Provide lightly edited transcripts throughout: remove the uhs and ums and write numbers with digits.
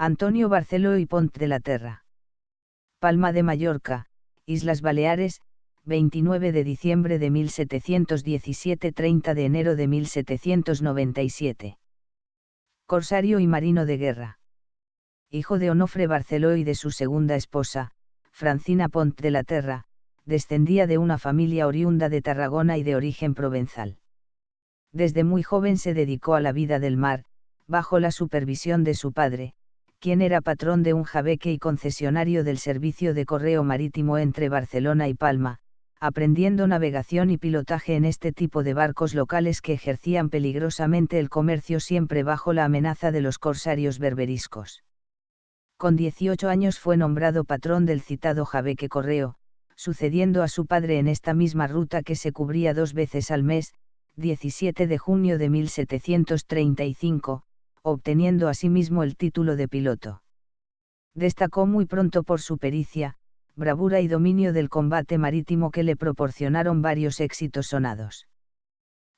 Antonio Barceló y Pont de la Terra. Palma de Mallorca, Islas Baleares, 29 de diciembre de 1717 – 30 de enero de 1797. Corsario y marino de guerra. Hijo de Onofre Barceló y de su segunda esposa, Francina Pont de la Terra, descendía de una familia oriunda de Tarragona y de origen provenzal. Desde muy joven se dedicó a la vida del mar, bajo la supervisión de su padre, quien era patrón de un jabeque y concesionario del servicio de correo marítimo entre Barcelona y Palma, aprendiendo navegación y pilotaje en este tipo de barcos locales que ejercían peligrosamente el comercio siempre bajo la amenaza de los corsarios berberiscos. Con 18 años fue nombrado patrón del citado jabeque Correo, sucediendo a su padre en esta misma ruta que se cubría 2 veces al mes, 17 de junio de 1735, obteniendo asimismo el título de piloto. Destacó muy pronto por su pericia, bravura y dominio del combate marítimo que le proporcionaron varios éxitos sonados.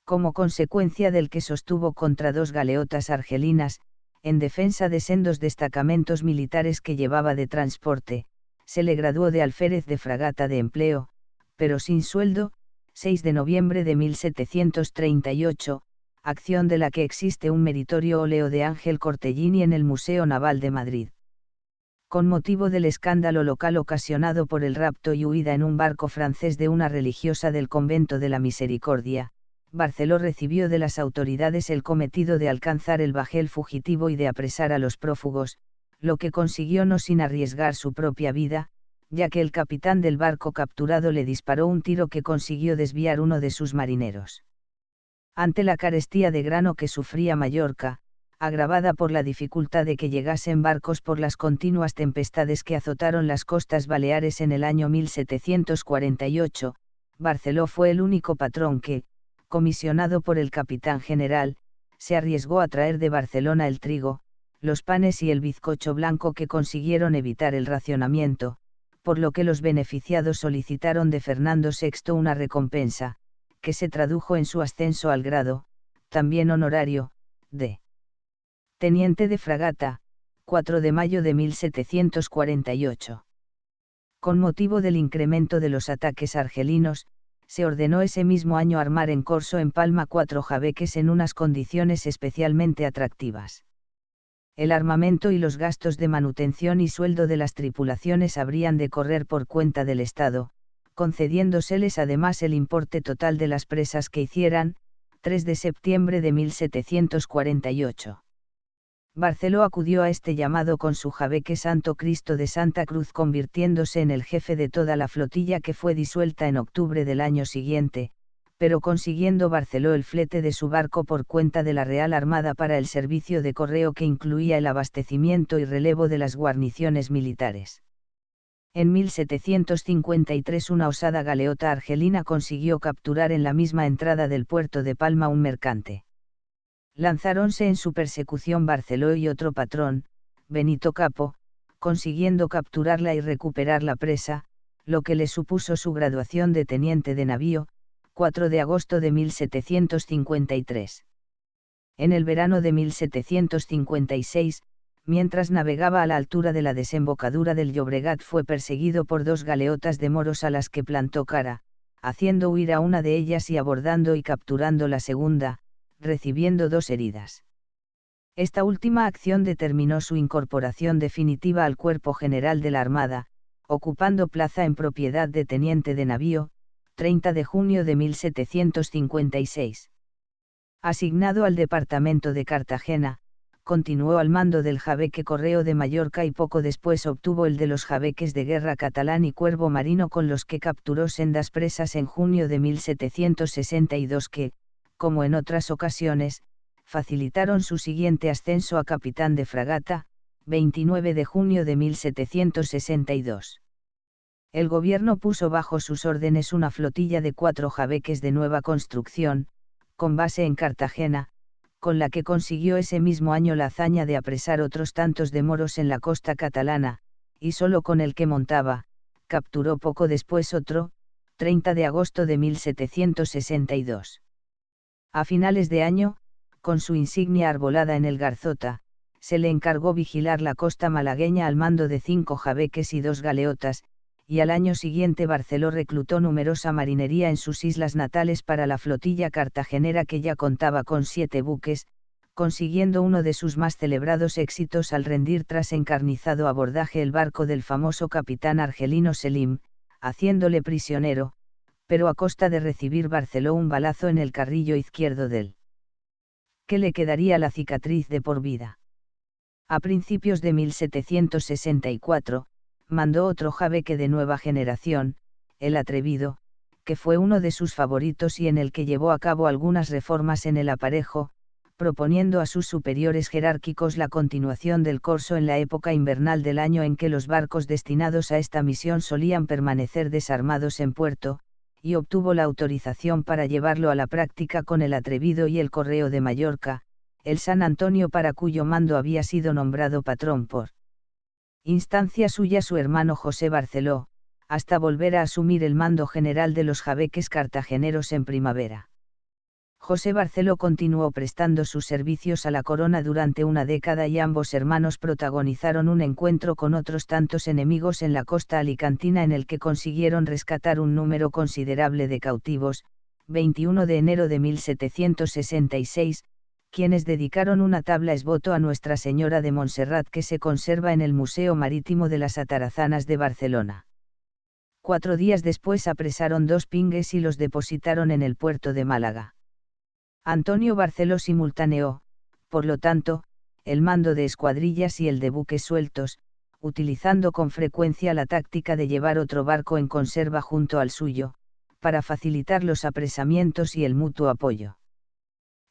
Como consecuencia del que sostuvo contra 2 galeotas argelinas, en defensa de sendos destacamentos militares que llevaba de transporte, se le graduó de alférez de fragata de empleo, pero sin sueldo, 6 de noviembre de 1738, acción de la que existe un meritorio óleo de Ángel Cortellini en el Museo Naval de Madrid. Con motivo del escándalo local ocasionado por el rapto y huida en un barco francés de una religiosa del convento de la Misericordia, Barceló recibió de las autoridades el cometido de alcanzar el bajel fugitivo y de apresar a los prófugos, lo que consiguió no sin arriesgar su propia vida, ya que el capitán del barco capturado le disparó un tiro que consiguió desviar uno de sus marineros. Ante la carestía de grano que sufría Mallorca, agravada por la dificultad de que llegasen barcos por las continuas tempestades que azotaron las costas baleares en el año 1748, Barceló fue el único patrón que, comisionado por el capitán general, se arriesgó a traer de Barcelona el trigo, los panes y el bizcocho blanco que consiguieron evitar el racionamiento, por lo que los beneficiados solicitaron de Fernando VI una recompensa, que se tradujo en su ascenso al grado, también honorario, de teniente de fragata, 4 de mayo de 1748. Con motivo del incremento de los ataques argelinos, se ordenó ese mismo año armar en corso en Palma 4 jabeques en unas condiciones especialmente atractivas. El armamento y los gastos de manutención y sueldo de las tripulaciones habrían de correr por cuenta del Estado, concediéndoseles además el importe total de las presas que hicieran, 3 de septiembre de 1748. Barceló acudió a este llamado con su jabeque Santo Cristo de Santa Cruz, convirtiéndose en el jefe de toda la flotilla que fue disuelta en octubre del año siguiente, pero consiguiendo Barceló el flete de su barco por cuenta de la Real Armada para el servicio de correo que incluía el abastecimiento y relevo de las guarniciones militares. En 1753 una osada galeota argelina consiguió capturar en la misma entrada del puerto de Palma un mercante. Lanzáronse en su persecución Barceló y otro patrón, Benito Capo, consiguiendo capturarla y recuperar la presa, lo que le supuso su graduación de teniente de navío, 4 de agosto de 1753. En el verano de 1756, mientras navegaba a la altura de la desembocadura del Llobregat, fue perseguido por 2 galeotas de moros a las que plantó cara, haciendo huir a una de ellas y abordando y capturando la segunda, recibiendo 2 heridas. Esta última acción determinó su incorporación definitiva al Cuerpo General de la Armada, ocupando plaza en propiedad de teniente de navío, 30 de junio de 1756. Asignado al departamento de Cartagena, continuó al mando del jabeque Correo de Mallorca y poco después obtuvo el de los jabeques de guerra Catalán y Cuervo Marino, con los que capturó sendas presas en junio de 1762 que, como en otras ocasiones, facilitaron su siguiente ascenso a capitán de fragata, 29 de junio de 1762. El gobierno puso bajo sus órdenes una flotilla de 4 jabeques de nueva construcción, con base en Cartagena, con la que consiguió ese mismo año la hazaña de apresar otros tantos de moros en la costa catalana, y solo con el que montaba, capturó poco después otro, 30 de agosto de 1762. A finales de año, con su insignia arbolada en el Garzota, se le encargó vigilar la costa malagueña al mando de 5 jabeques y 2 galeotas, y al año siguiente Barceló reclutó numerosa marinería en sus islas natales para la flotilla cartagenera, que ya contaba con 7 buques, consiguiendo uno de sus más celebrados éxitos al rendir tras encarnizado abordaje el barco del famoso capitán argelino Selim, haciéndole prisionero, pero a costa de recibir Barceló un balazo en el carrillo izquierdo del que le quedaría la cicatriz de por vida. A principios de 1764, mandó otro jabeque de nueva generación, el Atrevido, que fue uno de sus favoritos y en el que llevó a cabo algunas reformas en el aparejo, proponiendo a sus superiores jerárquicos la continuación del corso en la época invernal del año en que los barcos destinados a esta misión solían permanecer desarmados en puerto, y obtuvo la autorización para llevarlo a la práctica con el Atrevido y el Correo de Mallorca, el San Antonio, para cuyo mando había sido nombrado patrón por instancia suya su hermano José Barceló, hasta volver a asumir el mando general de los jabeques cartageneros en primavera. José Barceló continuó prestando sus servicios a la corona durante una década y ambos hermanos protagonizaron un encuentro con otros tantos enemigos en la costa alicantina en el que consiguieron rescatar un número considerable de cautivos. 21 de enero de 1766, quienes dedicaron una tabla esvoto a Nuestra Señora de Montserrat que se conserva en el Museo Marítimo de las Atarazanas de Barcelona. 4 días después apresaron 2 pingues y los depositaron en el puerto de Málaga. Antonio Barceló simultaneó, por lo tanto, el mando de escuadrillas y el de buques sueltos, utilizando con frecuencia la táctica de llevar otro barco en conserva junto al suyo, para facilitar los apresamientos y el mutuo apoyo.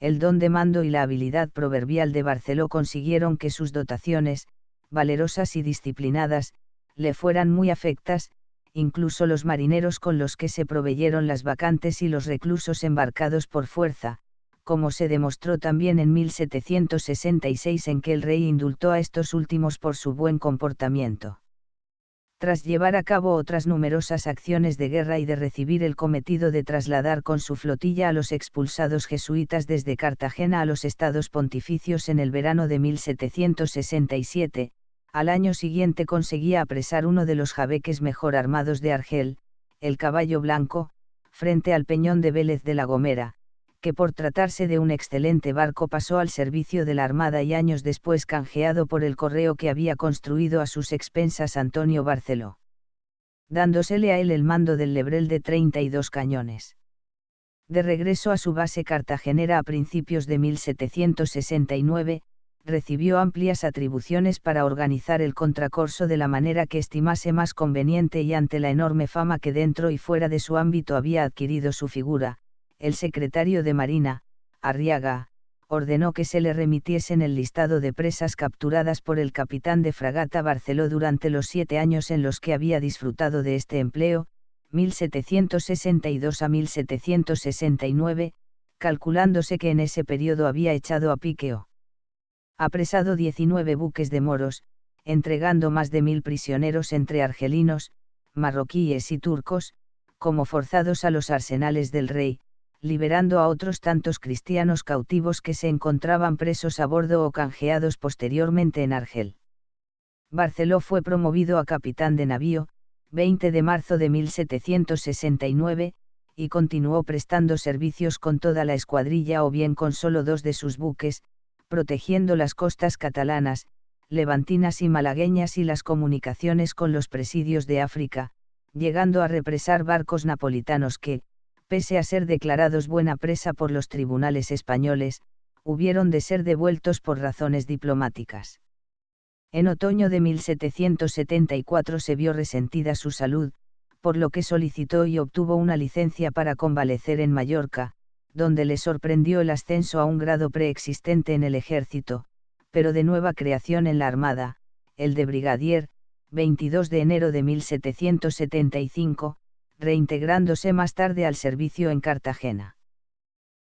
El don de mando y la habilidad proverbial de Barceló consiguieron que sus dotaciones, valerosas y disciplinadas, le fueran muy afectas, incluso los marineros con los que se proveyeron las vacantes y los reclusos embarcados por fuerza, como se demostró también en 1766 en que el rey indultó a estos últimos por su buen comportamiento. Tras llevar a cabo otras numerosas acciones de guerra y de recibir el cometido de trasladar con su flotilla a los expulsados jesuitas desde Cartagena a los estados pontificios en el verano de 1767, al año siguiente conseguía apresar uno de los jabeques mejor armados de Argel, el Caballo Blanco, frente al peñón de Vélez de la Gomera, que por tratarse de un excelente barco pasó al servicio de la Armada y años después canjeado por el correo que había construido a sus expensas Antonio Barceló, dándosele a él el mando del Lebrel de 32 cañones. De regreso a su base cartagenera a principios de 1769, recibió amplias atribuciones para organizar el contracorso de la manera que estimase más conveniente y ante la enorme fama que dentro y fuera de su ámbito había adquirido su figura. El secretario de Marina, Arriaga, ordenó que se le remitiesen el listado de presas capturadas por el capitán de fragata Barceló durante los 7 años en los que había disfrutado de este empleo, 1762 a 1769, calculándose que en ese periodo había echado a pique o apresado 19 buques de moros, entregando más de 1000 prisioneros entre argelinos, marroquíes y turcos, como forzados a los arsenales del rey, liberando a otros tantos cristianos cautivos que se encontraban presos a bordo o canjeados posteriormente en Argel. Barceló fue promovido a capitán de navío, 20 de marzo de 1769, y continuó prestando servicios con toda la escuadrilla o bien con solo 2 de sus buques, protegiendo las costas catalanas, levantinas y malagueñas y las comunicaciones con los presidios de África, llegando a represar barcos napolitanos que, pese a ser declarados buena presa por los tribunales españoles, hubieron de ser devueltos por razones diplomáticas. En otoño de 1774 se vio resentida su salud, por lo que solicitó y obtuvo una licencia para convalecer en Mallorca, donde le sorprendió el ascenso a un grado preexistente en el ejército, pero de nueva creación en la Armada, el de brigadier, 22 de enero de 1775, reintegrándose más tarde al servicio en Cartagena.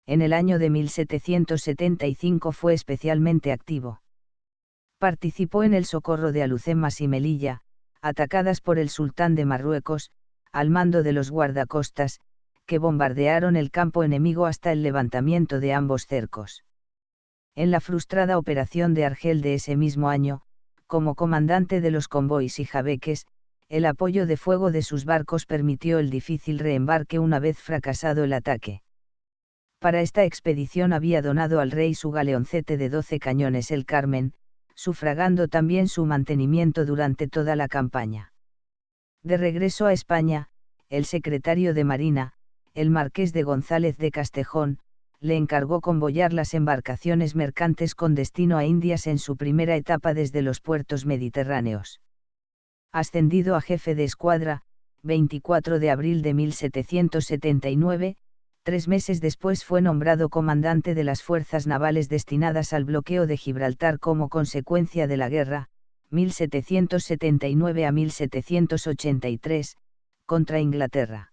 En el año de 1775 fue especialmente activo. Participó en el socorro de Alhucemas y Melilla, atacadas por el sultán de Marruecos, al mando de los guardacostas, que bombardearon el campo enemigo hasta el levantamiento de ambos cercos. En la frustrada operación de Argel de ese mismo año, como comandante de los convoys y jabeques, el apoyo de fuego de sus barcos permitió el difícil reembarque una vez fracasado el ataque. Para esta expedición había donado al rey su galeoncete de 12 cañones el Carmen, sufragando también su mantenimiento durante toda la campaña. De regreso a España, el secretario de Marina, el marqués de González de Castejón, le encargó convoyar las embarcaciones mercantes con destino a Indias en su primera etapa desde los puertos mediterráneos. Ascendido a jefe de escuadra, 24 de abril de 1779, 3 meses después fue nombrado comandante de las fuerzas navales destinadas al bloqueo de Gibraltar como consecuencia de la guerra, 1779 a 1783, contra Inglaterra.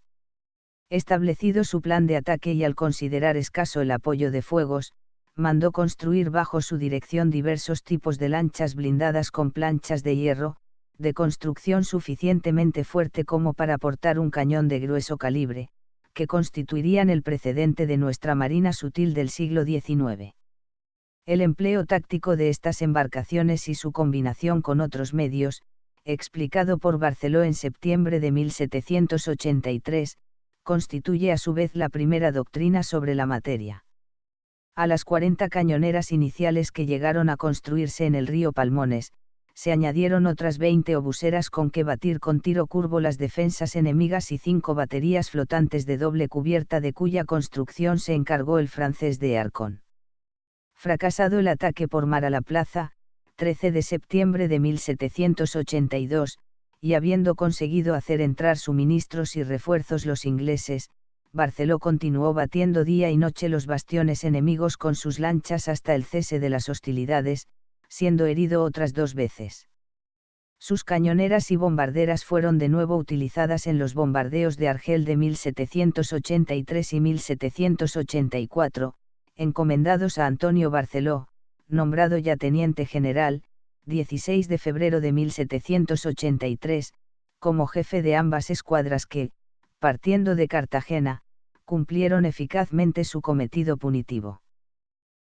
Establecido su plan de ataque y al considerar escaso el apoyo de fuegos, mandó construir bajo su dirección diversos tipos de lanchas blindadas con planchas de hierro, de construcción suficientemente fuerte como para portar un cañón de grueso calibre, que constituirían el precedente de nuestra marina sutil del siglo XIX. El empleo táctico de estas embarcaciones y su combinación con otros medios, explicado por Barceló en septiembre de 1783, constituye a su vez la primera doctrina sobre la materia. A las 40 cañoneras iniciales que llegaron a construirse en el río Palmones, se añadieron otras 20 obuseras con que batir con tiro curvo las defensas enemigas y 5 baterías flotantes de doble cubierta de cuya construcción se encargó el francés de Arcon. Fracasado el ataque por mar a la plaza, 13 de septiembre de 1782, y habiendo conseguido hacer entrar suministros y refuerzos los ingleses, Barceló continuó batiendo día y noche los bastiones enemigos con sus lanchas hasta el cese de las hostilidades, siendo herido otras 2 veces. Sus cañoneras y bombarderas fueron de nuevo utilizadas en los bombardeos de Argel de 1783 y 1784, encomendados a Antonio Barceló, nombrado ya teniente general, 16 de febrero de 1783, como jefe de ambas escuadras que, partiendo de Cartagena, cumplieron eficazmente su cometido punitivo.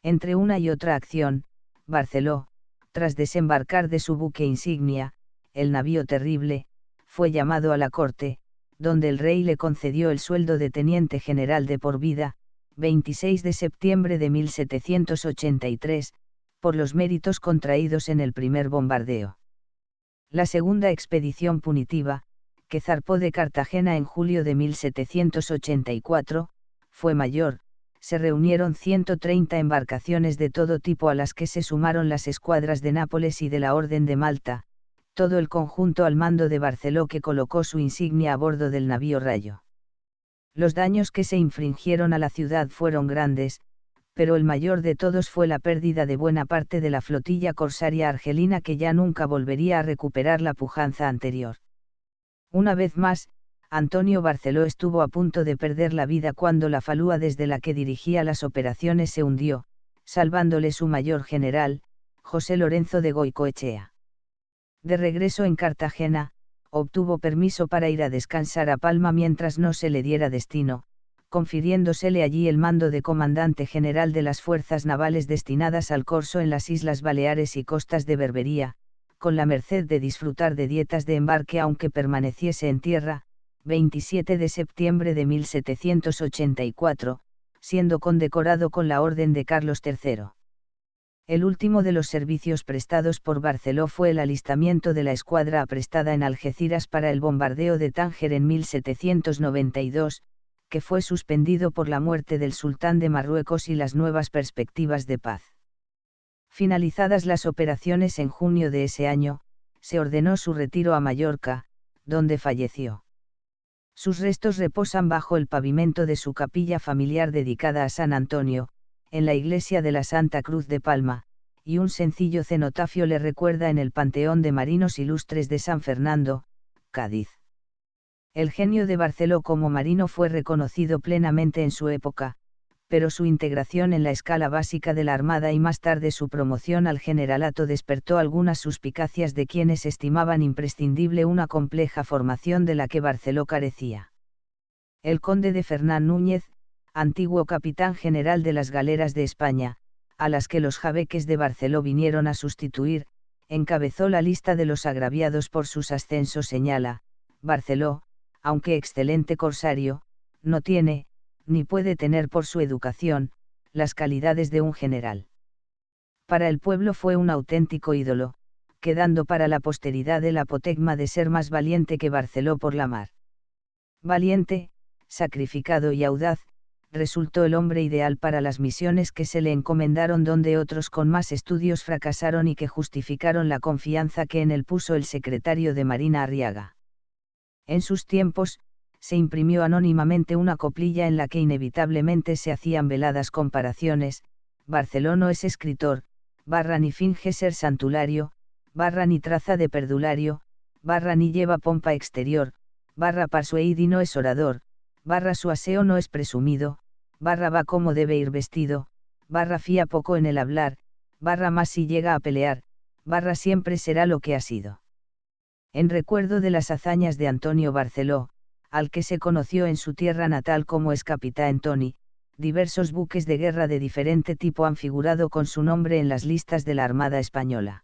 Entre una y otra acción, Barceló, tras desembarcar de su buque insignia, el navío Terrible, fue llamado a la corte, donde el rey le concedió el sueldo de teniente general de por vida, 26 de septiembre de 1783, por los méritos contraídos en el primer bombardeo. La segunda expedición punitiva, que zarpó de Cartagena en julio de 1784, fue mayor. Se reunieron 130 embarcaciones de todo tipo a las que se sumaron las escuadras de Nápoles y de la Orden de Malta, todo el conjunto al mando de Barceló que colocó su insignia a bordo del navío Rayo. Los daños que se infringieron a la ciudad fueron grandes, pero el mayor de todos fue la pérdida de buena parte de la flotilla corsaria argelina que ya nunca volvería a recuperar la pujanza anterior. Una vez más, Antonio Barceló estuvo a punto de perder la vida cuando la falúa desde la que dirigía las operaciones se hundió, salvándole su mayor general, José Lorenzo de Goicoechea. De regreso en Cartagena, obtuvo permiso para ir a descansar a Palma mientras no se le diera destino, confiriéndosele allí el mando de comandante general de las fuerzas navales destinadas al corso en las Islas Baleares y costas de Berbería, con la merced de disfrutar de dietas de embarque aunque permaneciese en tierra, 27 de septiembre de 1784, siendo condecorado con la Orden de Carlos III. El último de los servicios prestados por Barceló fue el alistamiento de la escuadra aprestada en Algeciras para el bombardeo de Tánger en 1792, que fue suspendido por la muerte del sultán de Marruecos y las nuevas perspectivas de paz. Finalizadas las operaciones en junio de ese año, se ordenó su retiro a Mallorca, donde falleció. Sus restos reposan bajo el pavimento de su capilla familiar dedicada a San Antonio, en la iglesia de la Santa Cruz de Palma, y un sencillo cenotafio le recuerda en el Panteón de Marinos Ilustres de San Fernando, Cádiz. El genio de Barceló como marino fue reconocido plenamente en su época, pero su integración en la escala básica de la Armada y más tarde su promoción al generalato despertó algunas suspicacias de quienes estimaban imprescindible una compleja formación de la que Barceló carecía. El conde de Fernán Núñez, antiguo capitán general de las galeras de España, a las que los jabeques de Barceló vinieron a sustituir, encabezó la lista de los agraviados por sus ascensos. Señala: Barceló, aunque excelente corsario, no tiene, ni puede tener por su educación, las calidades de un general. Para el pueblo fue un auténtico ídolo, quedando para la posteridad el apotegma de ser más valiente que Barceló por la mar. Valiente, sacrificado y audaz, resultó el hombre ideal para las misiones que se le encomendaron, donde otros con más estudios fracasaron y que justificaron la confianza que en él puso el secretario de Marina Arriaga. En sus tiempos, se imprimió anónimamente una coplilla en la que inevitablemente se hacían veladas comparaciones: Barceló no es escritor, ni finge ser santulario, ni traza de perdulario, ni lleva pompa exterior, parsueid y no es orador, su aseo no es presumido, va como debe ir vestido, fía poco en el hablar, más si llega a pelear, siempre será lo que ha sido. En recuerdo de las hazañas de Antonio Barceló, al que se conoció en su tierra natal como Capitán Tony, diversos buques de guerra de diferente tipo han figurado con su nombre en las listas de la Armada Española.